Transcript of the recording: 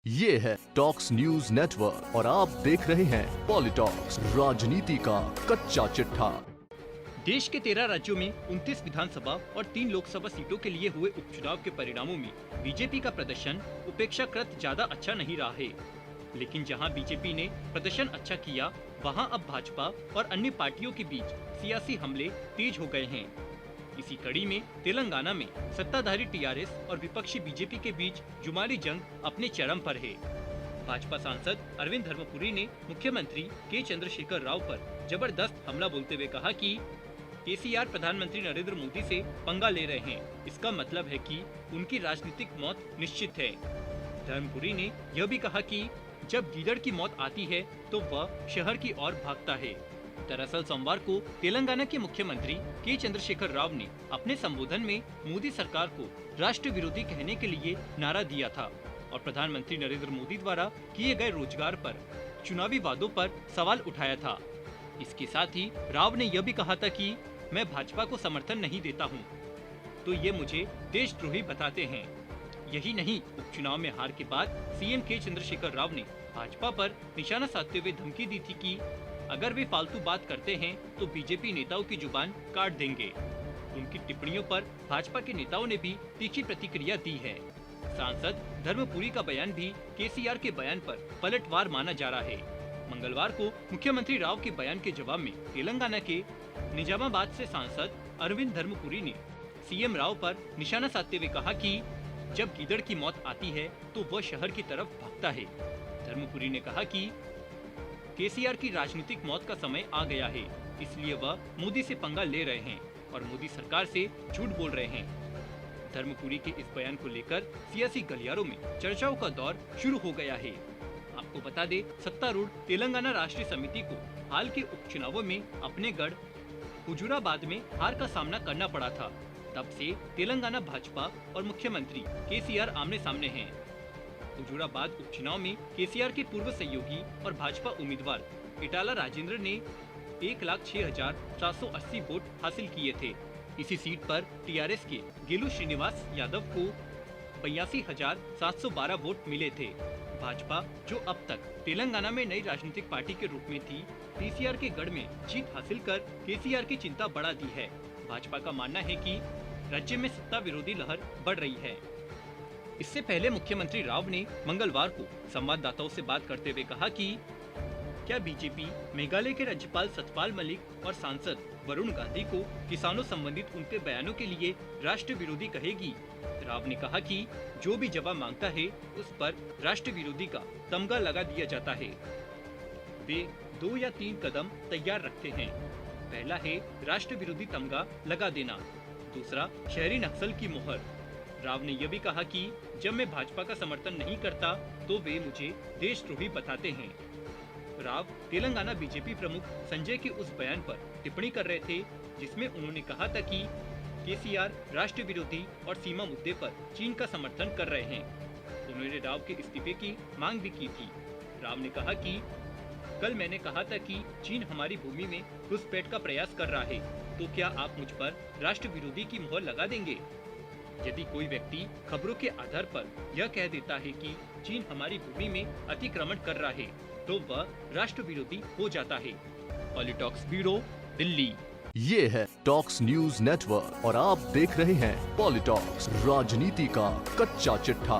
ये है talks news network और आप देख रहे हैं पॉलिटॉक्स, राजनीति का कच्चा चिट्ठा। देश के 13 राज्यों में 29 विधानसभा और 3 लोकसभा सीटों के लिए हुए उपचुनाव के परिणामों में बीजेपी का प्रदर्शन उपेक्षाकृत ज्यादा अच्छा नहीं रहा है। लेकिन जहां बीजेपी ने प्रदर्शन अच्छा किया, वहां अब भाजपा और अन्य पार्टियों के बीच सियासी हमले तेज हो गए हैं। इसी कड़ी में तेलंगाना में सत्ताधारी टीआरएस और विपक्षी बीजेपी के बीच जुमारी जंग अपने चरम पर है। भाजपा सांसद अरविंद धर्मपुरी ने मुख्यमंत्री के चंद्रशेखर राव पर जबरदस्त हमला बोलते हुए कहा कि केसीआर प्रधानमंत्री नरेंद्र मोदी से पंगा ले रहे हैं। इसका मतलब है कि उनकी राजनीतिक मौत निश्चित है। धर्मपुरी ने यह भी कहा कि जब गीदड़ की मौत आती है तो वह शहर की ओर भागता है। दरअसल सोमवार को तेलंगाना के मुख्यमंत्री के चंद्रशेखर राव ने अपने संबोधन में मोदी सरकार को राष्ट्र विरोधी कहने के लिए नारा दिया था और प्रधानमंत्री नरेंद्र मोदी द्वारा किए गए रोजगार पर, चुनावी वादों पर सवाल उठाया था। इसके साथ ही राव ने यह भी कहा था कि मैं भाजपा को समर्थन नहीं देता हूं, तो ये मुझे देशद्रोही बताते हैं। यही नहीं, उपचुनाव में हार के बाद सीएम के चंद्रशेखर राव ने भाजपा पर निशाना साधते हुए धमकी दी थी कि अगर वे फालतू बात करते हैं तो बीजेपी नेताओं की जुबान काट देंगे। उनकी टिप्पणियों पर भाजपा के नेताओं ने भी तीखी प्रतिक्रिया दी है। सांसद धर्मपुरी का बयान भी केसीआर के बयान पर पलटवार माना जा रहा है। मंगलवार को मुख्यमंत्री राव के बयान के जवाब में तेलंगाना के निजामाबाद से सांसद अरविंद धर्मपुरी ने सीएम राव पर निशाना साधते हुए कहा कि जब गीदड़ की मौत आती है तो वह शहर की तरफ भागता है। धर्मपुरी ने कहा कि केसीआर की राजनीतिक मौत का समय आ गया है, इसलिए वह मोदी से पंगा ले रहे हैं और मोदी सरकार से झूठ बोल रहे हैं। धर्मपुरी के इस बयान को लेकर सियासी गलियारों में चर्चाओं का दौर शुरू हो गया है। आपको बता दें, सत्तारूढ़ तेलंगाना राष्ट्रीय समिति को हाल के उपचुनावों में अपने गढ़ हुजूराबाद में हार का सामना करना पड़ा था। तब से तेलंगाना भाजपा और मुख्यमंत्री केसीआर आमने सामने हैं। हुजूराबाद उपचुनाव में केसीआर के पूर्व सहयोगी और भाजपा उम्मीदवार इटाला राजेंद्र ने 1,06,780 वोट हासिल किए थे। इसी सीट पर टीआरएस के गेलू श्रीनिवास यादव को 82,712 वोट मिले थे। भाजपा, जो अब तक तेलंगाना में नई राजनीतिक पार्टी के रूप में थी, केसीआर के गढ़ में जीत हासिल कर केसीआर की चिंता बढ़ा दी है। भाजपा का मानना है कि राज्य में सत्ता विरोधी लहर बढ़ रही है। इससे पहले मुख्यमंत्री राव ने मंगलवार को संवाददाताओं से बात करते हुए कहा कि क्या बीजेपी मेघालय के राज्यपाल सतपाल मलिक और सांसद वरुण गांधी को किसानों संबंधित उनके बयानों के लिए राष्ट्र विरोधी कहेगी? राव ने कहा कि जो भी जवाब मांगता है उस पर राष्ट्र विरोधी का तमगा लगा दिया जाता है। वे 2 या 3 कदम तैयार रखते हैं। पहला है राष्ट्र विरोधी तमगा लगा देना, दूसरा शहरी नक्सल की मोहर। राव ने यह भी कहा कि जब मैं भाजपा का समर्थन नहीं करता तो वे मुझे देशद्रोही बताते हैं। राव तेलंगाना बीजेपी प्रमुख संजय के उस बयान पर टिप्पणी कर रहे थे जिसमें उन्होंने कहा था कि केसीआर राष्ट्र विरोधी और सीमा मुद्दे पर चीन का समर्थन कर रहे हैं। उन्होंने राव के इस्तीफे की मांग भी की थी। राव ने कहा कि कल मैंने कहा था कि चीन हमारी भूमि में घुसपैठ का प्रयास कर रहा है, तो क्या आप मुझ पर राष्ट्र विरोधी की मोहर लगा देंगे? यदि कोई व्यक्ति खबरों के आधार पर यह कह देता है कि चीन हमारी भूमि में अतिक्रमण कर रहा है, तो वह राष्ट्र विरोधी हो जाता है। पॉलिटॉक्स ब्यूरो, दिल्ली। ये है टॉक्स न्यूज नेटवर्क और आप देख रहे हैं पॉलिटॉक्स, राजनीति का कच्चा चिट्ठा।